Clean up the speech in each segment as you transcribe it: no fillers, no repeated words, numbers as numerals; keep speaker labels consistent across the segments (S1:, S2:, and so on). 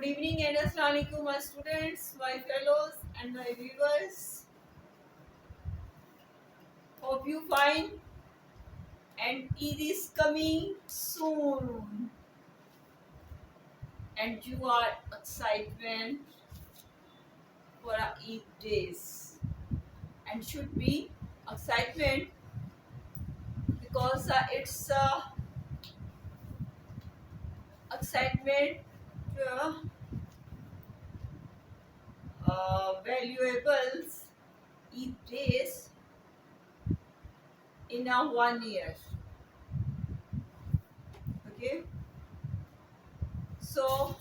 S1: Good evening and Assalamu alaikum, my students, my fellows, and my viewers. Hope you fine and Eid is coming soon, and you are excited for our Eid days, and should be excitement because it's excitement uh, valuables Eid days in a 1 year. Okay, so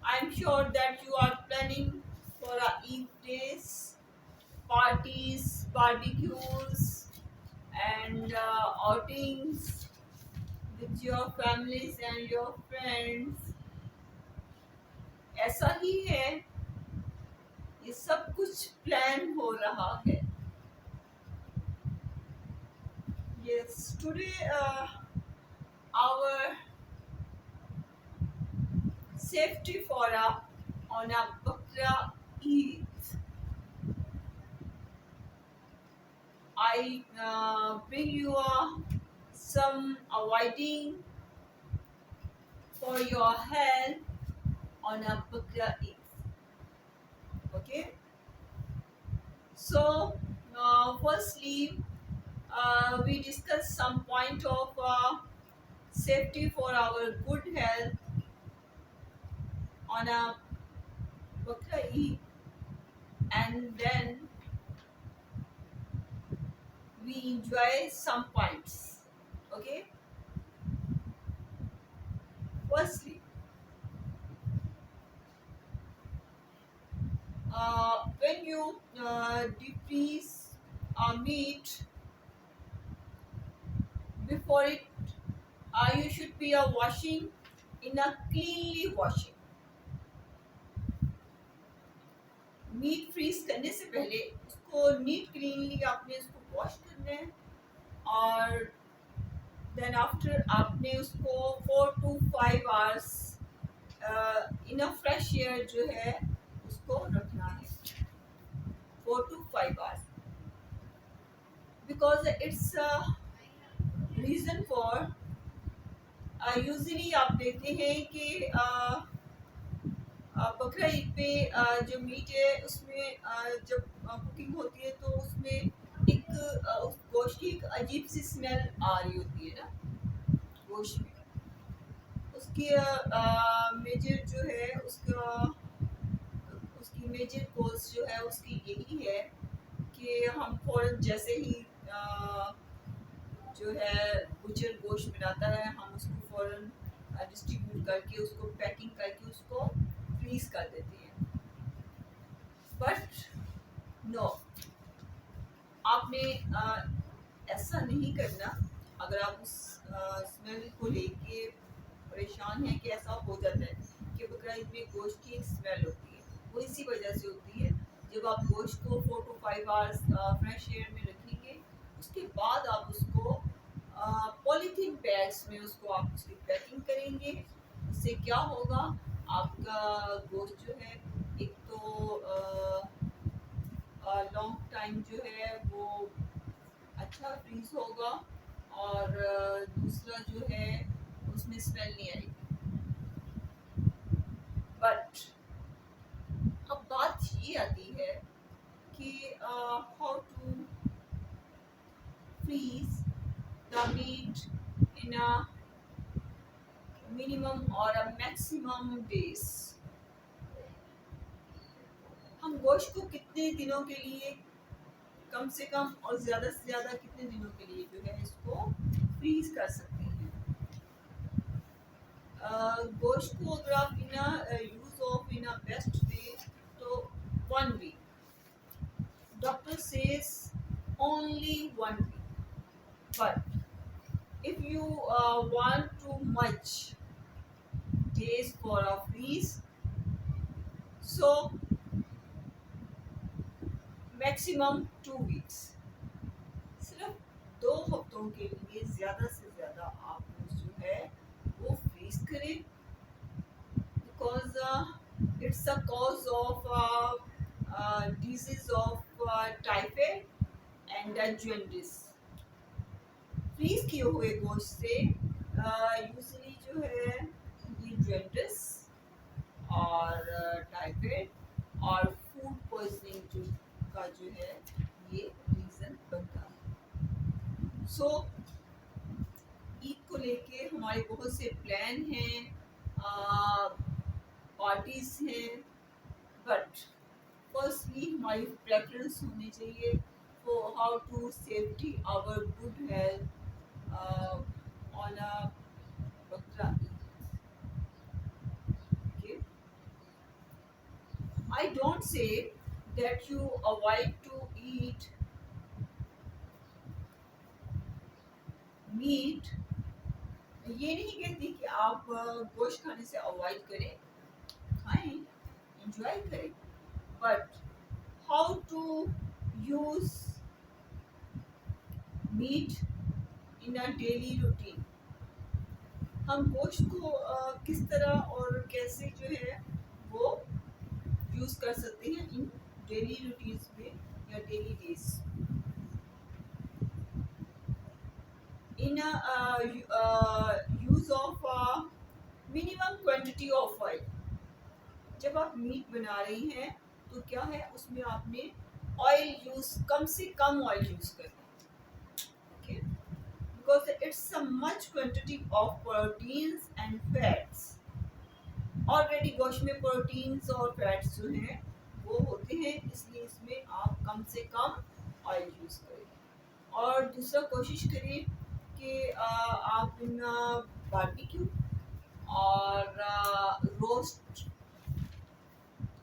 S1: I'm sure that you are planning for a Eid days, parties, barbecues, and outings with your families and your friends. ऐसा ही है, ये सब कुछ plan हो रहा है. Yes, today our safety for on a Bakra Eid. I bring you some avoiding for your health on a Bakra Eid. Okay. So, firstly, we discuss some point of safety for our good health on a Bakra Eid, and then we enjoy some points. Okay. Firstly, when you defreeze meat before it, you should be washing in a cleanly washing. Meat freeze करने से पहले उसको NEET cleanly आपने उसको wash करना है, और then after आपने उसको 4 to 5 hours in a fresh air जो है उसको रखना है 4 to 5 hours, because it's reason for usually आप देखते हैं कि बकरा ईद पे जो मीट है उसमें जब कुकिंग होती है तो उसमें एक उस गोश्त की एक अजीब सी स्मेल आ रही होती है ना गोश्त में. उसकी मेजर जो है उसकी मेजर कोज जो है उसकी यही है कि हम फौरन जैसे ही जो है बुचर गोश्त बनाता है हम उसको फौरन डिस्ट्रीब्यूट करके उसको पैकिंग करके उसको फ्रीज कर देते हैं. बट नो, आपने ऐसा नहीं करना. अगर आप उस स्मेल को लेके परेशान हैं कि ऐसा हो जाता है कि बकरा ईद में गोश्त की एक स्मेल होती है, वो इसी वजह से होती है. जब आप गोश्त को 4 to 5 आवर्स फ्रेश एयर में रखेंगे, उसके बाद आप उसको पॉलीथीन बैग्स में उसको आप उसकी पैकिंग करेंगे. उससे क्या होगा, आपका गोश्त जो है एक तो लॉन्ग टाइम जो है वो अच्छा फ्रीज होगा, और दूसरा जो है उसमें स्मेल नहीं आएगी. बट अब बात ये आती है कि how to freeze the meat in a minimum और अ मैक्सिमम डेज. हम गोश्त को कितने दिनों के लिए, कम से कम और ज़्यादा से ज़्यादा कितने दिनों के लिए जो है इसको फ्रीज कर सकते हैं. गोश्त को अगर आप use of in a best way तो 1 week. Doctor says only 1 week. But if you want too much days for a freeze, so maximum 2 weeks. सिर्फ 2 हफ्तों के लिए ज़्यादा से ज़्यादा आप जो है वो फ्रीज करें, because it's a cause of disease of typhoid and jaundice. Freeze किए हुए गोश्त से यूजली जो है ये jaundice और टाइफाइड और फूड पॉइजनिंग का जो है ये रीजन बनता है। सो ईद को लेके हमारे बहुत से प्लान हैं, पार्टीज हैं, बट फर्स्टली हमारी प्रेफरेंस होनी चाहिए for how to safety our good health on a Bakra Eid. Okay? I don't say that you avoid to eat meat. ये नहीं कहती कि आप गोश्त खाने से अवॉइड करें, खाएं, एंजॉय करें, but how to use meat in a daily routine. हम गोश्त को किस तरह और कैसे जो है वो यूज कर सकते हैं इन डेली रूटीन्स में या daily days. In use of minimum quantity of oil। जब आप मीट बना रही हैं तो क्या है उसमें आपने ऑयल यूज कम से कम ऑयल यूज करना है, okay? Because it's a much quantity of proteins and fats। Already गोश्त में प्रोटीन्स और फैट्स जो हैं वो होते हैं, इसलिए इसमें आप कम से कम ऑयल यूज करें। और दूसरा कोशिश करिए कि आप इन बारबेक्यू और रोस्ट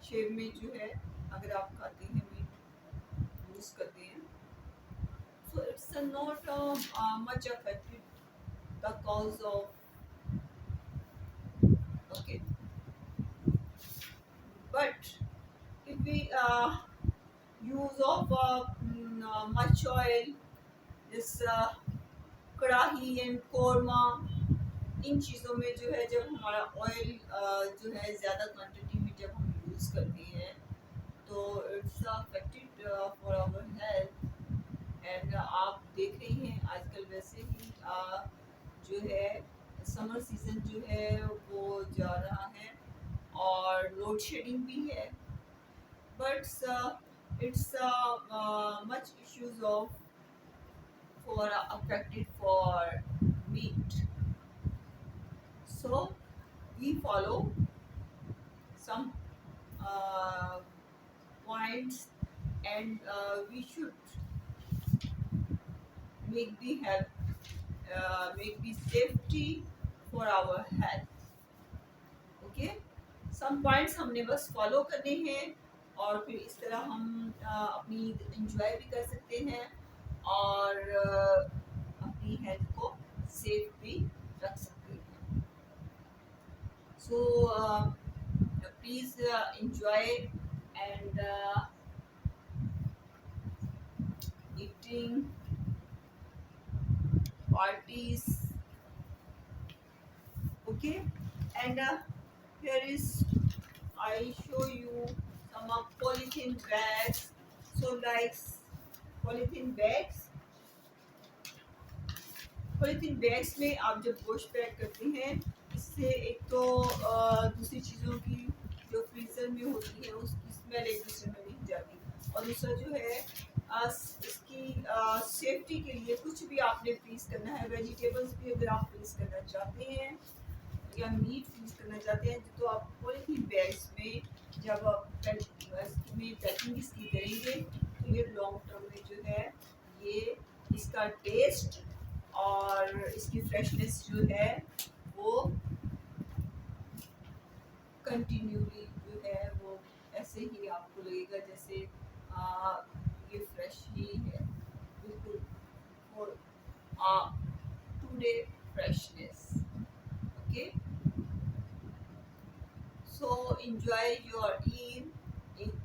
S1: शेप में जो है अगर आप खाते हैं मीट यूज करते हैं, so it's not much affected the cause of, okay, but if we use of much oil, this kadhai and korma, इन चीज़ों में जो है जब हमारा ऑयल जो है ज़्यादा क्वांटिटी में जब हम यूज़ करते हैं तो it's affected for our health. And आप देख रही हैं आजकल वैसे ही जो है समर सीज़न जो है वो जा रहा है और लोड शेडिंग भी है, but it's much issues of for affected for meat. So we follow some points and we should make the health, make the safety for our health, okay? some points हमने बस follow करने हैं और फिर इस तरह हम अपनी enjoy भी कर सकते हैं और अपनी हेल्थ को सेफ भी रख सकते हैं। So please enjoy and eating parties, okay? And here is I show you some of polythene bags, so like polythene bags में आप जब गोश्त पैक करते हैं इससे एक तो दूसरी चीज़ों की जो फ्रीज़र में होती है उसकी स्मेल एक दूसरे में नहीं जाती, और दूसरा जो है इसकी सेफ्टी के लिए कुछ भी आपने फ्रीज़ करना है, वेजिटेबल्स भी अगर आप फ्रीज़ करना चाहते हैं या मीट फ्रीज़ करना चाहते हैं तो आप पॉलीथीन बैग्स में जब में पैकिंग इसकी करेंगे तो ये लॉन्ग टर्म में जो है ये इसका टेस्ट और इसकी फ्रेशनेस जो है वो कंटिन्यूली जो है वो ऐसे ही आपको लगेगा जैसे ये फ्रेश ही है, बिल्कुल और to-day freshness, okay? So enjoy your Eid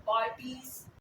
S1: parties